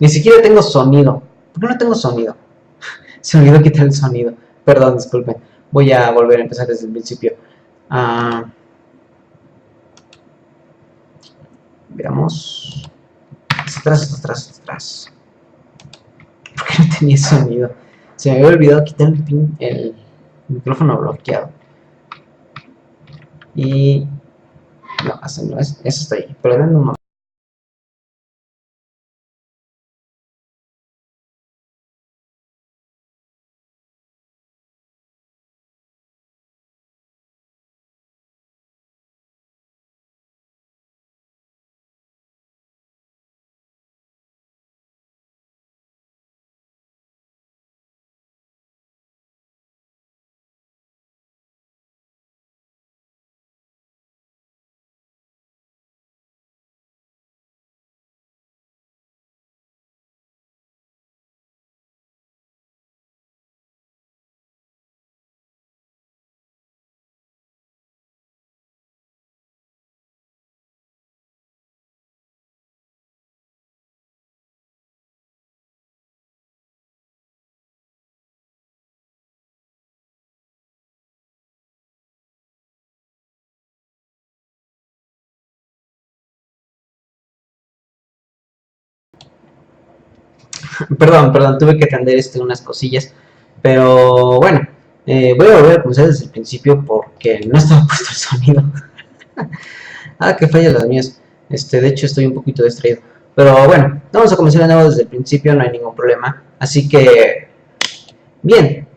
Ni siquiera tengo sonido. ¿Por qué no tengo sonido? Se me olvidó quitar el sonido. Perdón, disculpen. Voy a volver a empezar desde el principio. Veamos. Atrás. ¿Por qué no tenía sonido? Se me había olvidado quitar el micrófono bloqueado. Y... no, eso no es. Eso está ahí. Pero denme un momento. Perdón, tuve que atender unas cosillas. Pero bueno, voy a volver a comenzar desde el principio porque no estaba puesto el sonido. Que falla las mías. De hecho, estoy un poquito distraído. Pero bueno, vamos a comenzar de nuevo desde el principio, no hay ningún problema. Así que, bien,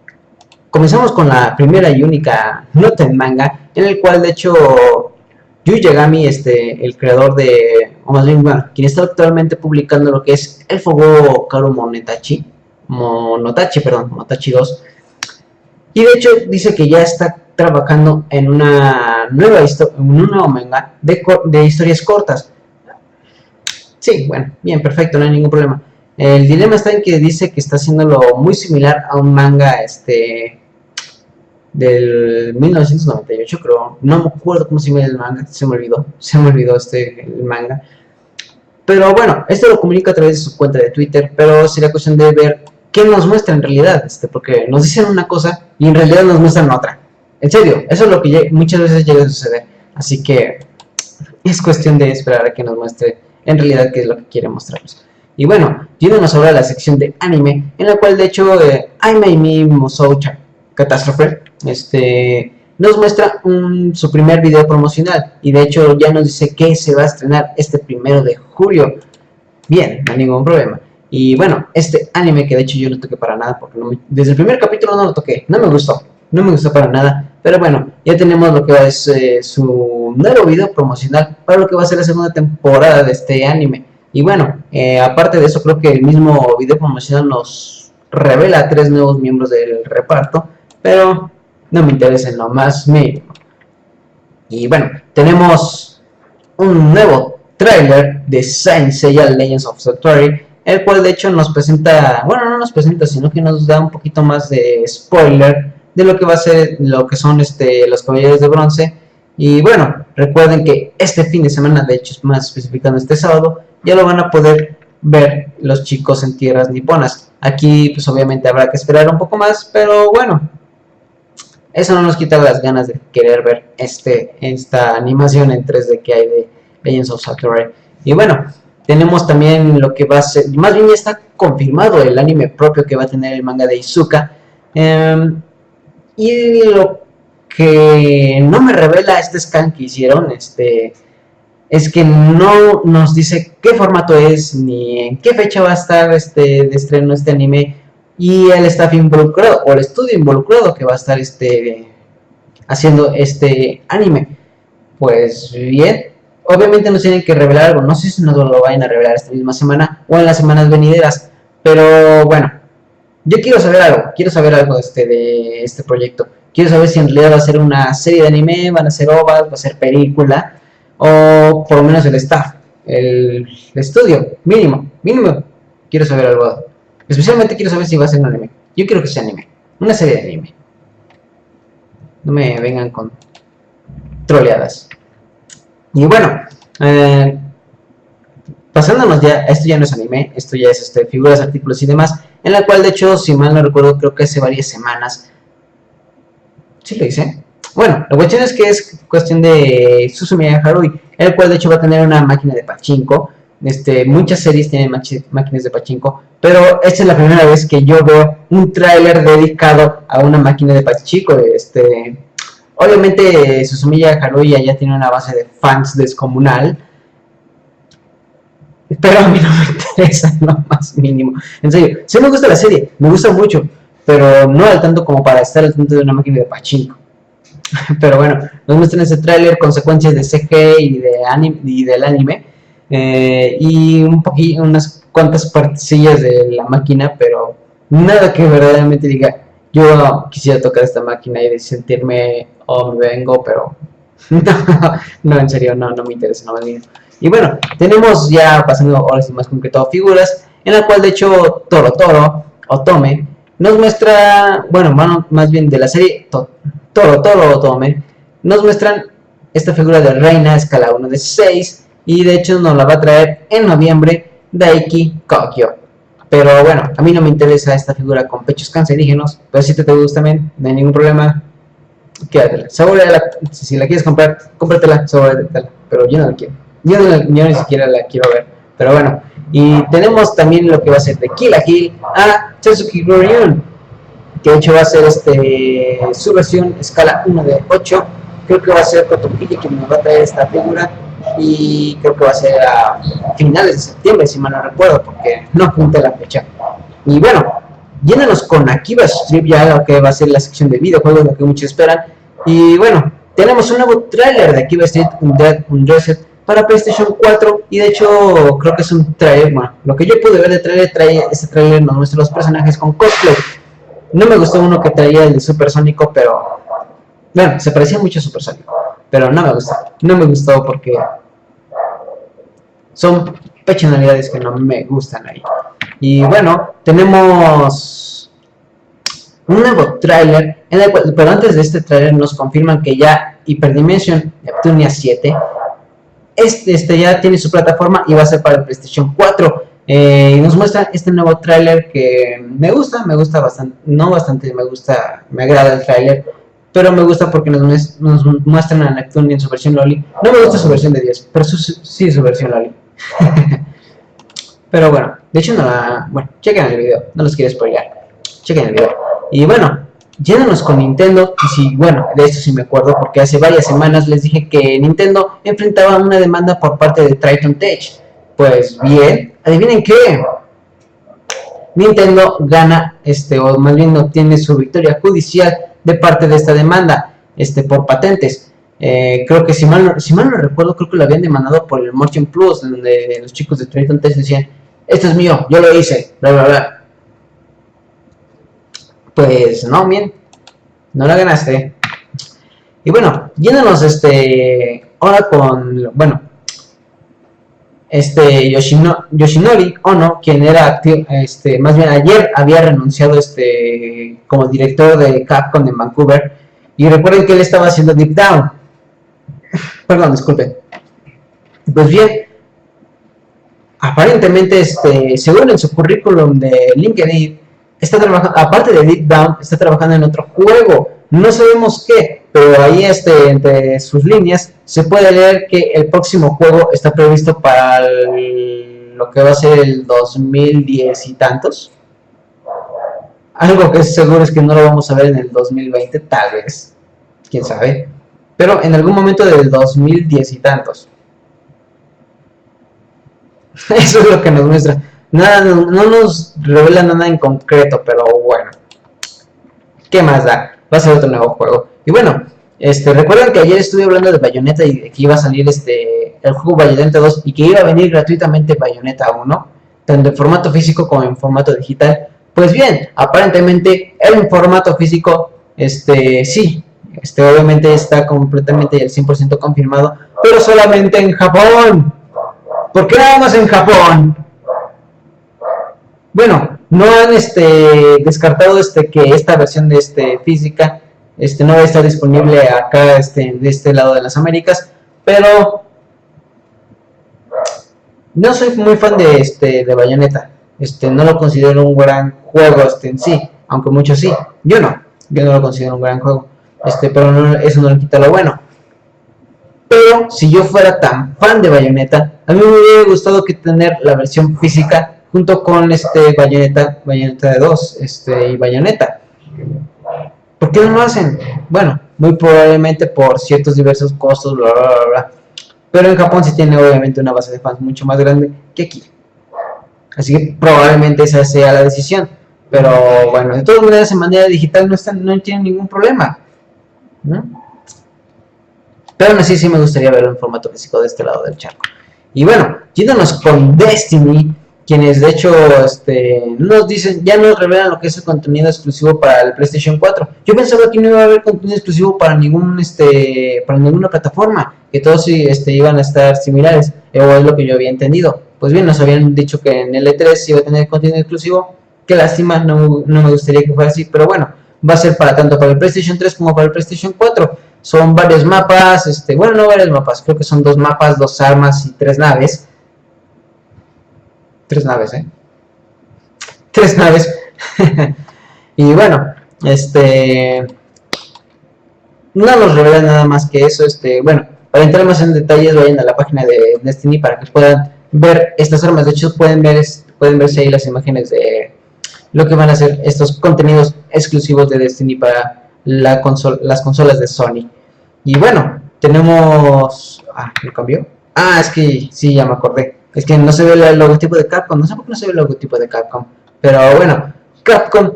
comenzamos con la primera y única nota en manga, en el cual de hecho Yu Yagami, el creador de, o más bien, bueno, quien está actualmente publicando lo que es el Fugo Karu Monotachi 2, y de hecho dice que ya está trabajando en un nuevo manga de historias cortas. Sí, bueno, bien, perfecto, no hay ningún problema. El dilema está en que dice que está haciéndolo muy similar a un manga del 1998, creo. No me acuerdo cómo se llama el manga, se me olvidó el manga. Pero bueno, esto lo comunica a través de su cuenta de Twitter, pero sería cuestión de ver qué nos muestra en realidad, porque nos dicen una cosa y en realidad nos muestran otra. En serio, eso es lo que muchas veces llega a suceder. Así que es cuestión de esperar a que nos muestre en realidad qué es lo que quiere mostrarnos. Y bueno, yéndonos ahora a la sección de anime, en la cual de hecho Aimei Musou Catástrofe nos muestra su primer video promocional, y de hecho ya nos dice que se va a estrenar este 1 de julio. Bien, no hay ningún problema. Y bueno, este anime que de hecho yo no toqué para nada, porque desde el primer capítulo no lo toqué, no me gustó para nada. Pero bueno, ya tenemos lo que es su nuevo video promocional para lo que va a ser la segunda temporada de este anime. Y bueno, aparte de eso, creo que el mismo video promocional nos revela a 3 nuevos miembros del reparto, pero no me interesa en lo más mínimo. Y bueno, tenemos un nuevo tráiler de Saint Seiya Legends of Satori, el cual de hecho nos presenta, bueno, no nos presenta, sino que nos da un poquito más de spoiler de lo que va a ser, lo que son los Caballeros de Bronce. Y bueno, recuerden que este fin de semana, de hecho más especificando este sábado, ya lo van a poder ver los chicos en tierras niponas. Aquí pues obviamente habrá que esperar un poco más, pero bueno, eso no nos quita las ganas de querer ver esta animación en 3D que hay de Legends of Satori. Y bueno, tenemos también lo que va a ser, más bien ya está confirmado el anime propio que va a tener el manga de Izuka. Y lo que no me revela este scan que hicieron, es que no nos dice qué formato es, ni en qué fecha va a estar de estreno este anime, y el staff involucrado, o el estudio involucrado que va a estar haciendo este anime. Pues bien, obviamente nos tienen que revelar algo, no sé si nos lo vayan a revelar esta misma semana o en las semanas venideras, pero bueno, yo quiero saber algo de este proyecto. Quiero saber si en realidad va a ser una serie de anime, van a ser ovas, va a ser película, o por lo menos el staff, el estudio, mínimo, quiero saber algo. Especialmente quiero saber si va a ser un anime. Yo quiero que sea anime, una serie de anime. No me vengan con troleadas. Y bueno, pasándonos ya, esto ya no es anime, esto ya es figuras, artículos y demás, en la cual de hecho, si mal no recuerdo, creo que hace varias semanas, ¿sí lo hice? Bueno, la cuestión es que es cuestión de Suzumiya Haruhi, el cual de hecho va a tener una máquina de pachinko. Muchas series tienen máquinas de pachinko, pero esta es la primera vez que yo veo un tráiler dedicado a una máquina de pachinko. Obviamente Suzumiya Haruhi ya tiene una base de fans descomunal, pero a mí no me interesa lo más mínimo. En serio, sí me gusta la serie, me gusta mucho, pero no al tanto como para estar al tanto de una máquina de pachinko. Pero bueno, nos muestran ese tráiler, consecuencias de CG y del anime, y unas cuantas partecillas de la máquina, pero nada que verdaderamente diga, yo quisiera tocar esta máquina y sentirme, me vengo, pero no, en serio, no me interesa, no me digo. Y bueno, tenemos ya, pasando ahora sí más concreto, figuras, en la cual de hecho Toro Otome nos muestra, bueno, más bien de la serie Toro Otome, nos muestran esta figura de reina escala 1 de 6, y de hecho nos la va a traer en noviembre Daiki Kogyo. Pero bueno, a mí no me interesa esta figura con pechos cancerígenos, pero si te gusta también, no hay ningún problema, quédatela. Si la quieres comprar, cómpratela, saboreatela, pero yo no la quiero. Yo ni siquiera la quiero ver. Pero bueno, y tenemos también lo que va a ser de Kill la Kill a Tatsuki Goryun, que de hecho va a ser su versión escala 1 de 8. Creo que va a ser Kotopilla quien nos va a traer esta figura, y creo que va a ser a finales de septiembre, si mal no recuerdo, porque no apunta la fecha. Y bueno, llénanos con Akiba Strip, ya lo que va a ser la sección de videojuegos, lo que muchos esperan. Y bueno, tenemos un nuevo tráiler de Akiba Street Undressed para PlayStation 4, y de hecho creo que es un trailer, bueno, lo que yo pude ver de trailer, este trailer nos muestra los personajes con cosplay. No me gustó uno que traía el de Supersónico, pero bueno, se parecía mucho a Supersónico, pero no me gustó porque son personalidades que no me gustan ahí. Y bueno, tenemos un nuevo tráiler, pero antes de este tráiler nos confirman que ya Hyperdimension Neptunia 7 ya tiene su plataforma y va a ser para el PlayStation 4. Y nos muestra este nuevo tráiler que me gusta bastante, no bastante, me agrada el tráiler, pero me gusta porque nos muestran a Neptunia en su versión Loli. No me gusta su versión de 10, pero sí su versión Loli. Pero bueno, de hecho bueno, chequen el video, no los quiero spoilear, chequen el video. Y bueno, yéndonos con Nintendo, y sí, bueno, de esto sí me acuerdo porque hace varias semanas les dije que Nintendo enfrentaba una demanda por parte de Triton Tech. Pues bien, adivinen qué, Nintendo gana, o más bien obtiene su victoria judicial de parte de esta demanda, por patentes. Creo que si mal no recuerdo, creo que lo habían demandado por el Motion Plus, donde los chicos de Triton Tech decían, esto es mío, yo lo hice, bla bla bla. Pues no, bien, no la ganaste. Y bueno, yéndonos ahora con, bueno, Yoshinori Ono, quien era más bien ayer había renunciado como director de Capcom en Vancouver, y recuerden que él estaba haciendo Deep Down. Perdón, disculpen. Pues bien, aparentemente según en su currículum de LinkedIn, está trabajando, aparte de Deep Down, está trabajando en otro juego. No sabemos qué, pero ahí entre sus líneas se puede leer que el próximo juego está previsto para lo que va a ser el 2010 y tantos. Algo que es seguro es que no lo vamos a ver en el 2020, tal vez, quién sabe, pero en algún momento del 2010 y tantos. Eso es lo que nos muestra. Nada, no nos revela nada en concreto, pero bueno, ¿qué más da? Va a ser otro nuevo juego. Y bueno, recuerden que ayer estuve hablando de Bayonetta y de que iba a salir el juego Bayonetta 2 y que iba a venir gratuitamente Bayonetta 1, tanto en formato físico como en formato digital. Pues bien, aparentemente en formato físico, sí, obviamente está completamente al 100% confirmado, pero solamente en Japón. ¿Por qué nada más en Japón? Bueno, no han descartado que esta versión de física no va a estar disponible acá de este lado de las Américas, pero No soy muy fan de Bayonetta. No lo considero un gran juego en sí, aunque muchos sí. Yo no lo considero un gran juego. Pero no, eso no le quita lo bueno. Pero si yo fuera tan fan de Bayonetta, a mí me hubiera gustado que tener la versión física junto con Bayonetta 2 y Bayonetta. ¿Por qué no lo hacen? Bueno, muy probablemente por ciertos diversos costos, bla, bla, bla, bla. Pero en Japón sí tiene obviamente una base de fans mucho más grande que aquí. Así que probablemente esa sea la decisión. Pero bueno, de todas maneras en manera digital no tienen ningún problema, ¿no? Pero aún así sí me gustaría verlo en formato físico de este lado del charco. Y bueno, yéndonos con Destiny, quienes de hecho nos dicen, ya nos revelan lo que es el contenido exclusivo para el PlayStation 4. Yo pensaba que no iba a haber contenido exclusivo para ninguna plataforma, que todos iban a estar similares, o es lo que yo había entendido. Pues bien, nos habían dicho que en el E3 iba a tener contenido exclusivo. Qué lástima, no me gustaría que fuera así, pero bueno, va a ser tanto para el PlayStation 3 como para el PlayStation 4. Son varios mapas, bueno, no varios mapas, creo que son 2 mapas, 2 armas y 3 naves. 3 naves, 3 naves. Y bueno, no nos revela nada más que eso. Bueno, para entrar más en detalles, vayan a la página de Destiny para que puedan ver estas armas. De hecho, pueden verse ahí las imágenes de lo que van a ser estos contenidos exclusivos de Destiny para las consolas de Sony. Y bueno, tenemos... ¿me cambió? Es que sí, ya me acordé. Es que no se ve el logotipo de Capcom. No sé por qué no se ve el logotipo de Capcom. Pero bueno, Capcom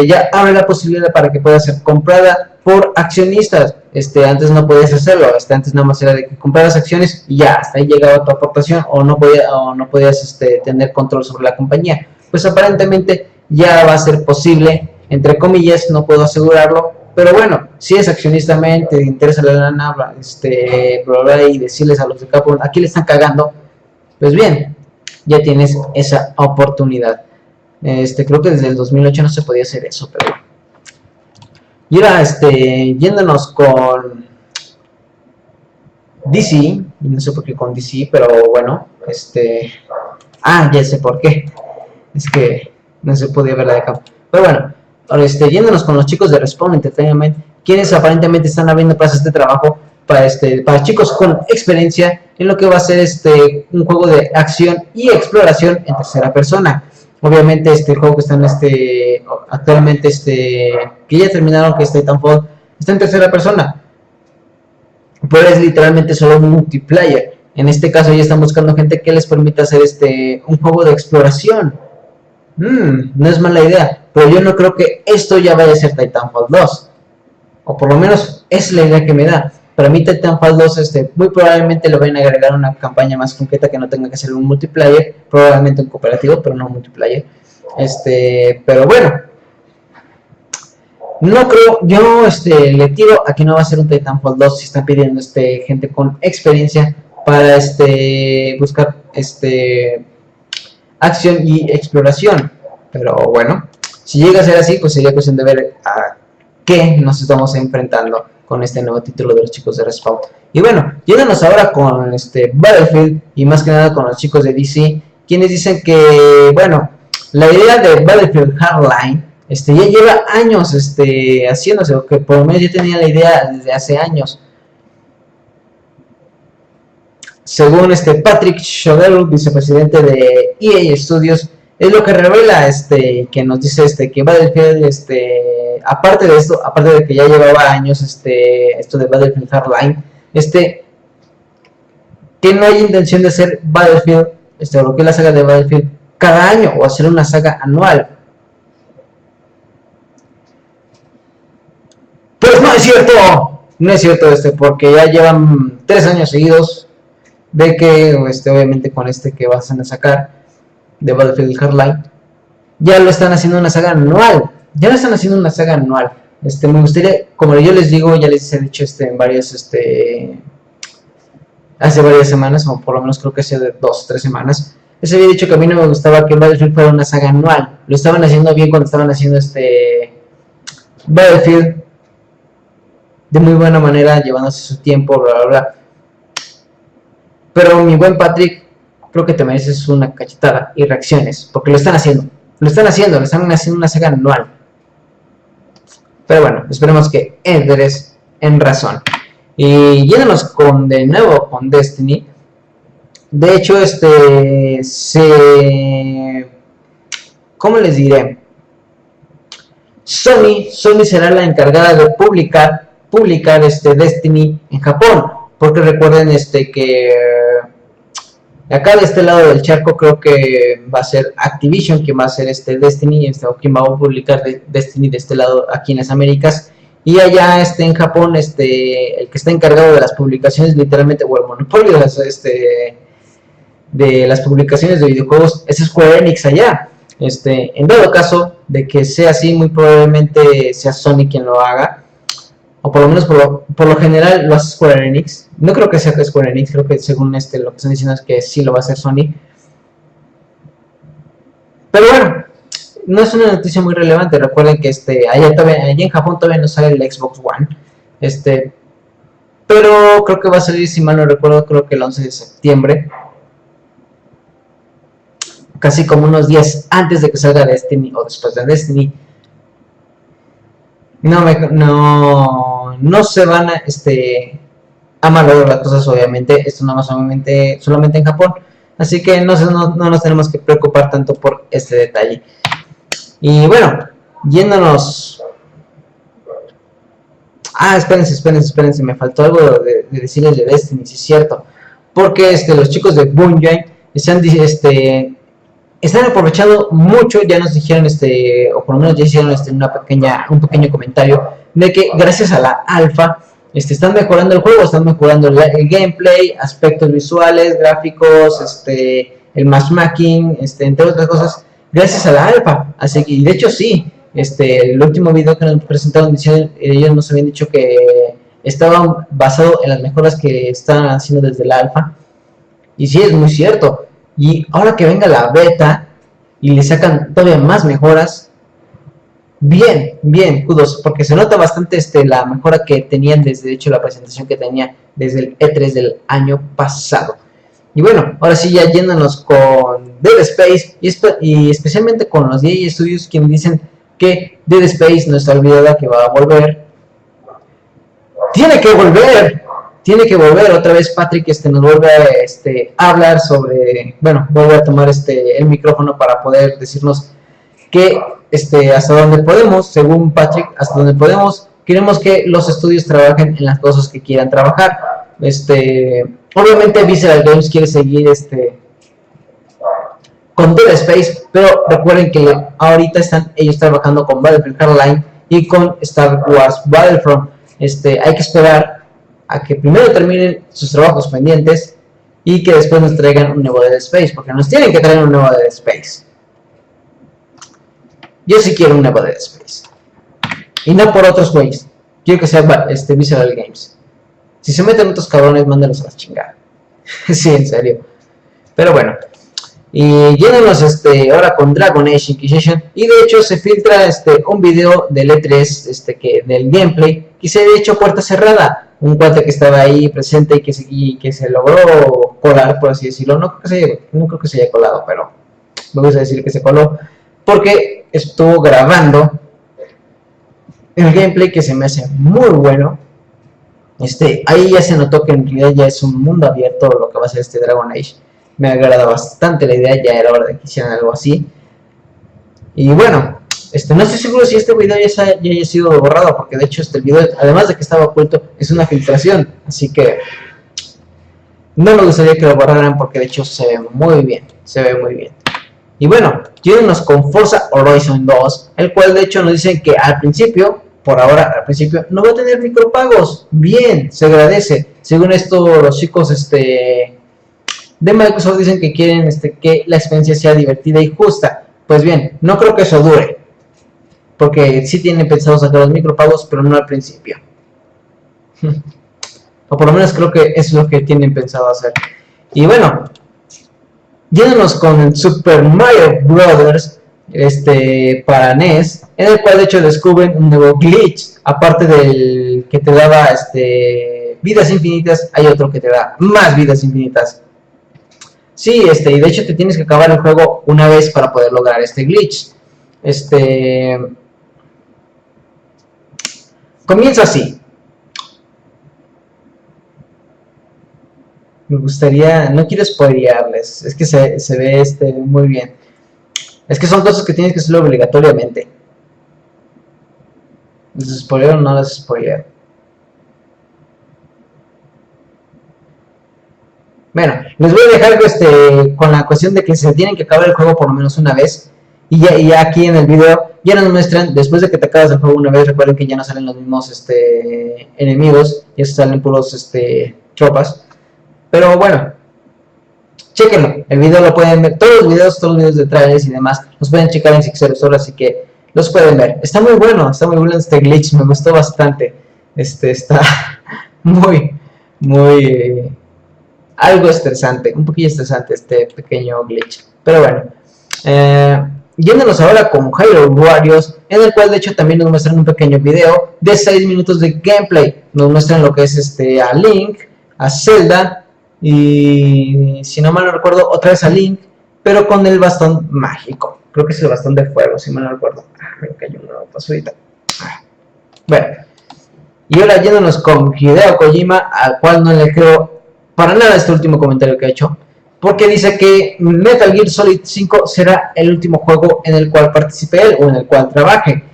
ya abre la posibilidad para que pueda ser comprada por accionistas. Antes no podías hacerlo. Antes nada más era de que compraras acciones y ya, hasta ahí llegaba tu aportación, o no podías tener control sobre la compañía. Pues aparentemente ya va a ser posible, entre comillas, no puedo asegurarlo, pero bueno, si es accionista, te interesa la lana, y decirles a los de Capcom, aquí le están cagando, pues bien, ya tienes esa oportunidad. Creo que desde el 2008 no se podía hacer eso, pero bueno. Y ahora, yéndonos con DC, y no sé por qué con DC, pero bueno, ya sé por qué. Es que no se podía ver la de Capcom. Pero bueno, ahora yéndonos con los chicos de Respawn Entertainment, quienes aparentemente están abriendo plazas de trabajo para chicos con experiencia en lo que va a ser un juego de acción y exploración en tercera persona. Obviamente el juego que están actualmente que ya terminaron, que es Titanfall, está en tercera persona, pero es literalmente solo un multiplayer. En este caso ya están buscando gente que les permita hacer un juego de exploración. No es mala idea, pero yo no creo que esto ya vaya a ser Titanfall 2, o por lo menos es la idea que me da. Para mí Titanfall 2 muy probablemente le vayan a agregar una campaña más concreta que no tenga que ser un multiplayer, probablemente un cooperativo, pero no un multiplayer. Pero bueno, no creo, yo le tiro a que no va a ser un Titanfall 2 si están pidiendo gente con experiencia para buscar acción y exploración. Pero bueno, si llega a ser así, pues sería cuestión de ver a qué nos estamos enfrentando con este nuevo título de los chicos de Respawn. Y bueno, lléganos ahora con Battlefield, y más que nada con los chicos de DC, quienes dicen que, bueno, la idea de Battlefield Hardline ya lleva años haciéndose, o que por lo menos yo tenía la idea desde hace años. Según Patrick Shodell, vicepresidente de EA Studios, es lo que revela que nos dice que Battlefield, aparte de esto, aparte de que ya llevaba años esto de Battlefield Hardline, que no hay intención de hacer Battlefield, lo que es la saga de Battlefield, cada año, o hacer una saga anual. Pues no es cierto, no es cierto porque ya llevan 3 años seguidos de que obviamente con que van a sacar de Battlefield Hardline, ya lo están haciendo una saga anual, me gustaría, como yo les digo, ya les he dicho en varias hace varias semanas, o por lo menos creo que hace 2 o 3 semanas, les había dicho que a mí no me gustaba que Battlefield fuera una saga anual. Lo estaban haciendo bien cuando estaban haciendo Battlefield de muy buena manera, llevándose su tiempo, bla bla bla. Pero mi buen Patrick creo que te mereces una cachetada y reacciones, porque lo están haciendo una saga anual. Pero bueno, esperemos que entres en razón. Y yéndonos de nuevo con Destiny. De hecho, ¿cómo les diré? Sony será la encargada de publicar Destiny en Japón, porque recuerden que acá de este lado del charco creo que va a ser Activision quien va a hacer Destiny, o quien va a publicar Destiny de este lado aquí en las Américas, y allá en Japón el que está encargado de las publicaciones literalmente, o el monopolio de las publicaciones de videojuegos es Square Enix allá. En dado caso de que sea así, muy probablemente sea Sony quien lo haga, o por lo menos por lo general lo hace Square Enix. No creo que sea Square Enix, creo que según lo que están diciendo es que sí lo va a hacer Sony. Pero bueno, no es una noticia muy relevante. Recuerden que allá en Japón todavía no sale el Xbox One, pero creo que va a salir, si mal no recuerdo, creo que el 11 de septiembre, casi como unos días antes de que salga Destiny o después de Destiny. No se van a malograr las cosas, obviamente. Esto no más solamente en Japón, así que no nos tenemos que preocupar tanto por este detalle. Y bueno, yéndonos. Espérense, me faltó algo de decirles de Destiny, sí es cierto, porque los chicos de Bungie están aprovechando mucho. Ya nos dijeron o por lo menos ya hicieron un pequeño comentario de que gracias a la alfa están mejorando el juego, están mejorando el gameplay, aspectos visuales, gráficos, el matchmaking, entre otras cosas, gracias a la alfa. Así que, de hecho sí, el último video que nos presentaron, ellos nos habían dicho que estaba basado en las mejoras que estaban haciendo desde la alfa, y sí, es muy cierto. Y ahora que venga la beta y le sacan todavía más mejoras, bien, kudos, porque se nota bastante la mejora que tenían desde, de hecho, la presentación que tenía desde el E3 del año pasado. Y bueno, ahora sí, ya yéndonos con Dead Space, y especialmente con los EA Studios, quienes dicen que Dead Space no está olvidada, que va a volver. ¡Tiene que volver! Otra vez Patrick nos vuelve a hablar sobre, bueno, vuelve a tomar el micrófono para poder decirnos que hasta donde podemos, según Patrick, hasta donde podemos, queremos que los estudios trabajen en las cosas que quieran trabajar. Obviamente Visceral Games quiere seguir con Dead Space, pero recuerden que ahorita están ellos trabajando con Battlefield Hardline y con Star Wars Battlefront. Hay que esperar a que primero terminen sus trabajos pendientes y que después nos traigan un nuevo Dead Space, porque nos tienen que traer un nuevo Dead Space. Yo sí quiero un nuevo Dead Space, y no por otros güeyes. Quiero que sea Visceral Games. Si se meten otros cabrones, mándalos a la chingada. Sí, en serio. Pero bueno, y llénenos ahora con Dragon Age Inquisition. Y de hecho se filtra un video del E3 del gameplay, que se ha hecho puerta cerrada. Un cuate que estaba ahí presente y que se logró colar, por así decirlo. No creo que se haya colado, pero vamos a decir que se coló, porque estuvo grabando el gameplay, que se me hace muy bueno. Ahí ya se notó que en realidad ya es un mundo abierto lo que va a ser Dragon Age. Me agrada bastante la idea, ya era hora de que hicieran algo así. Y bueno, no estoy seguro si este video ya haya sido borrado, porque de hecho el video, además de que estaba oculto, es una filtración, así que no me gustaría que lo borraran, porque de hecho se ve muy bien, Y bueno, llévenos con Forza Horizon 2, el cual de hecho nos dicen que al principio no va a tener micropagos. Bien, se agradece. Según esto, los chicos de Microsoft dicen que quieren que la experiencia sea divertida y justa. Pues bien, no creo que eso dure, porque sí tienen pensado sacar los micropagos, pero no al principio. O por lo menos creo que eso es lo que tienen pensado hacer. Y bueno, yéndonos con el Super Mario Bros. Para NES, en el cual de hecho descubren un nuevo glitch. Aparte del que te daba vidas infinitas, hay otro que te da más vidas infinitas. Sí, y de hecho te tienes que acabar el juego una vez para poder lograr este glitch. Comienza así. Me gustaría, no quiero spoilearles, es que se ve muy bien. Es que son cosas que tienes que hacerlo obligatoriamente. ¿Les spoileo o no les spoileo? Bueno, les voy a dejar con la cuestión de que se tienen que acabar el juego por lo menos una vez. Y ya aquí en el video ya nos muestran, después de que te acabas el juego una vez, recuerden que ya no salen los mismos enemigos, ya salen puros tropas. Pero bueno, chequenlo, el video lo pueden ver, todos los videos de trailers y demás, los pueden checar en Sixersor, así que los pueden ver. Está muy bueno este glitch, me gustó bastante. Está muy, muy... algo estresante, un poquillo estresante este pequeño glitch. Pero bueno, yéndonos ahora con Hyrule Warriors, en el cual de hecho también nos muestran un pequeño video de 6 minutos de gameplay. Nos muestran lo que es a Link, a Zelda y, si no mal no recuerdo, otra vez a Link, pero con el bastón mágico. Creo que es el bastón de fuego, si mal no recuerdo. Me cayó una pasudita. Bueno, y ahora yéndonos con Hideo Kojima, al cual no le creo para nada este último comentario que ha hecho, porque dice que Metal Gear Solid 5 será el último juego en el cual participe él o en el cual trabaje.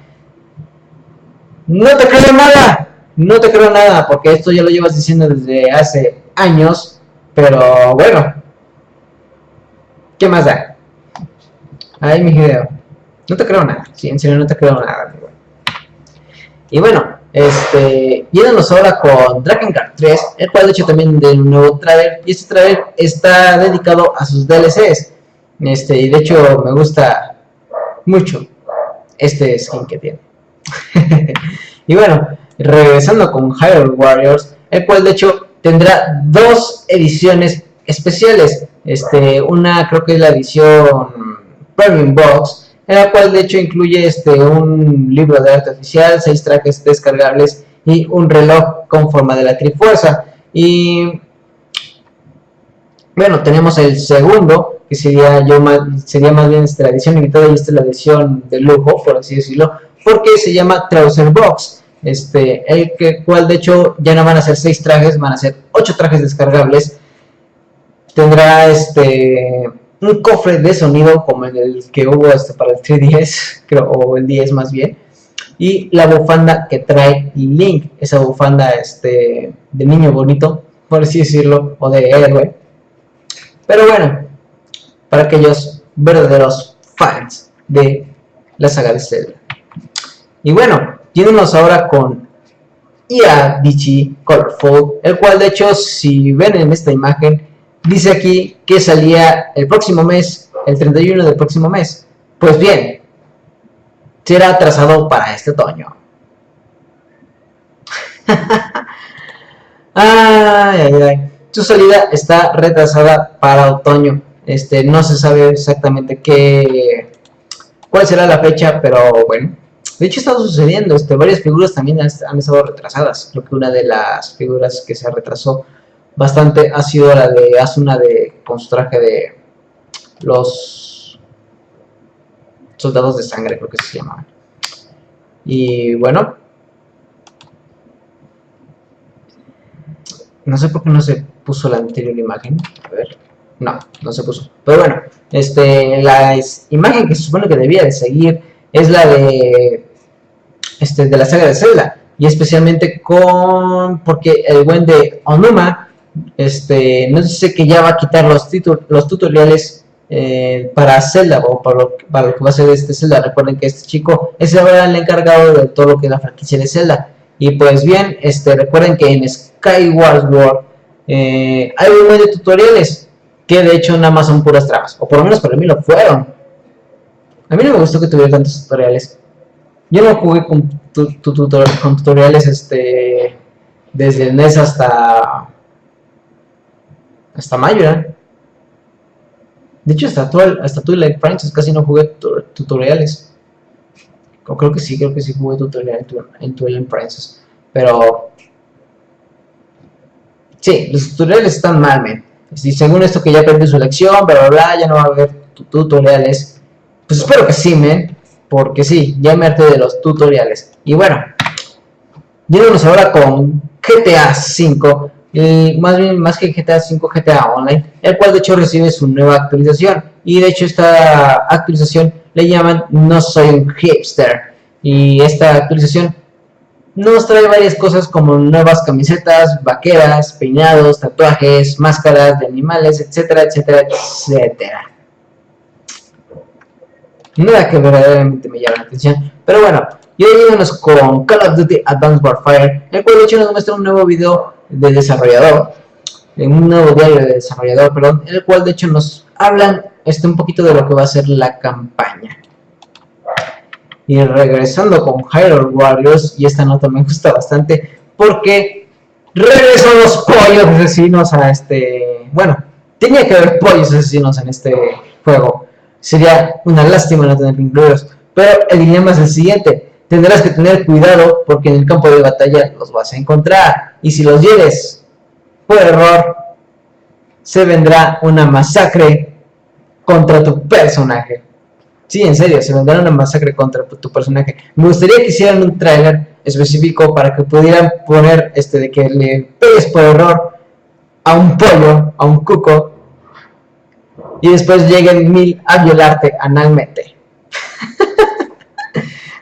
No te creo nada, no te creo nada, porque esto ya lo llevas diciendo desde hace años, pero bueno, ¿qué más da? Ay, mi Hideo, no te creo nada, sí, en serio no te creo nada. Y bueno, yéndonos ahora con Drakengard 3, el cual de hecho también del nuevo trailer, y este trailer está dedicado a sus DLCs, y de hecho me gusta mucho este skin que tiene. Y bueno, regresando con Hyrule Warriors, el cual de hecho tendrá 2 ediciones especiales, una creo que es la edición Premium Box, en la cual de hecho incluye un libro de arte oficial, 6 trajes descargables y un reloj con forma de la Trifuerza. Y bueno, tenemos el segundo, que sería más bien la edición limitada, y esta es la edición de lujo, por así decirlo, porque se llama Trouser Box, cual de hecho ya no van a ser 6 trajes, van a ser 8 trajes descargables. Tendrá un cofre de sonido como el que hubo para el 3DS, creo, o el 10 más bien, y la bufanda que trae Link, esa bufanda de niño bonito, por así decirlo, o de héroe. Pero bueno, para aquellos verdaderos fans de la saga de Zelda. Y bueno, yéndonos ahora con Iadichi Colorful, el cual de hecho, si ven en esta imagen, dice aquí que salía el próximo mes, el 31 del próximo mes. Pues bien, será atrasado para este otoño. Ay. Su salida está retrasada para otoño. No se sabe exactamente cuál será la fecha, pero bueno. De hecho, está sucediendo. Varias figuras también han estado retrasadas. Creo que una de las figuras que se retrasó bastante ha sido la de Asuna con su traje de los soldados de sangre, creo que se llamaban. Y bueno, no sé por qué no se puso la anterior imagen. A ver, no se puso. Pero bueno, la imagen que se supone que debía de seguir es la de la saga de Zelda, y especialmente porque el buen de Onuma nos dice que ya va a quitar los tutoriales para Zelda, o para lo que va a ser Zelda. Recuerden que este chico es ahora el encargado de todo lo que es la franquicia de Zelda. Y pues bien, recuerden que en Skyward Sword hay un buen de tutoriales que de hecho nada más son puras trabas, o por lo menos para mí lo fueron. A mí no me gustó que tuviera tantos tutoriales. Yo no jugué con tutoriales desde el NES hasta Majora. De hecho, hasta Twilight Princess casi no jugué tutoriales. O creo que sí jugué tutorial en Twilight Princess. Pero sí, los tutoriales están mal, man. Si según esto que ya aprendió su lección, bla bla bla, ya no va a haber tutoriales. Pues espero que sí, men, porque sí, ya me harté de los tutoriales. Y bueno, yéndonos ahora con GTA V, y más que GTA V, GTA Online, el cual de hecho recibe su nueva actualización. Y de hecho esta actualización le llaman No Soy un Hipster. Y esta actualización nos trae varias cosas como nuevas camisetas, vaqueras, peinados, tatuajes, máscaras de animales, etcétera, etcétera, etcétera. Nada que verdaderamente me llama la atención. Pero bueno, y hoy vámonos con Call of Duty Advanced Warfare, el cual de hecho nos muestra un nuevo video de desarrollador, un nuevo diario de desarrollador, perdón, en el cual de hecho nos hablan un poquito de lo que va a ser la campaña. Y regresando con Hyrule Warriors, y esta nota me gusta bastante porque regresan los pollos asesinos a bueno, tenía que haber pollos asesinos en este juego. Sería una lástima no tener que incluirlos, pero el dilema es el siguiente: tendrás que tener cuidado porque en el campo de batalla los vas a encontrar, y si los hieres por error, se vendrá una masacre contra tu personaje. Sí, en serio, se vendrá una masacre contra tu personaje. Me gustaría que hicieran un trailer específico para que pudieran poner de que le pegues por error a un pollo, a un cuco, y después lleguen 1000 a violarte analmente.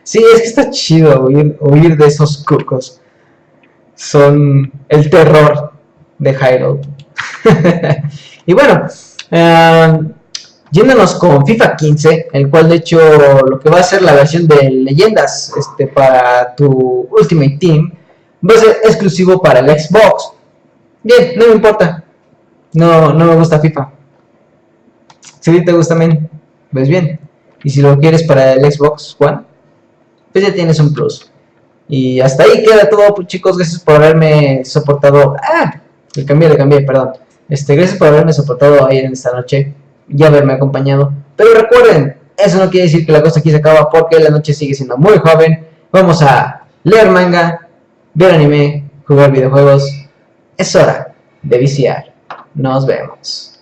Sí, es que está chido huir de esos cucos. Son el terror de Hyrule. Y bueno, yéndonos con FIFA 15, el cual de hecho lo que va a ser la versión de leyendas para tu Ultimate Team va a ser exclusivo para el Xbox. Bien, no me importa, no me gusta FIFA. Si te gusta, men, ves bien. Y si lo quieres para el Xbox One, pues ya tienes un plus. Y hasta ahí queda todo, chicos. Gracias por haberme soportado. Le cambié, perdón. Gracias por haberme soportado ahí en esta noche y haberme acompañado. Pero recuerden, eso no quiere decir que la cosa aquí se acaba, porque la noche sigue siendo muy joven. Vamos a leer manga, ver anime, jugar videojuegos. Es hora de viciar. Nos vemos.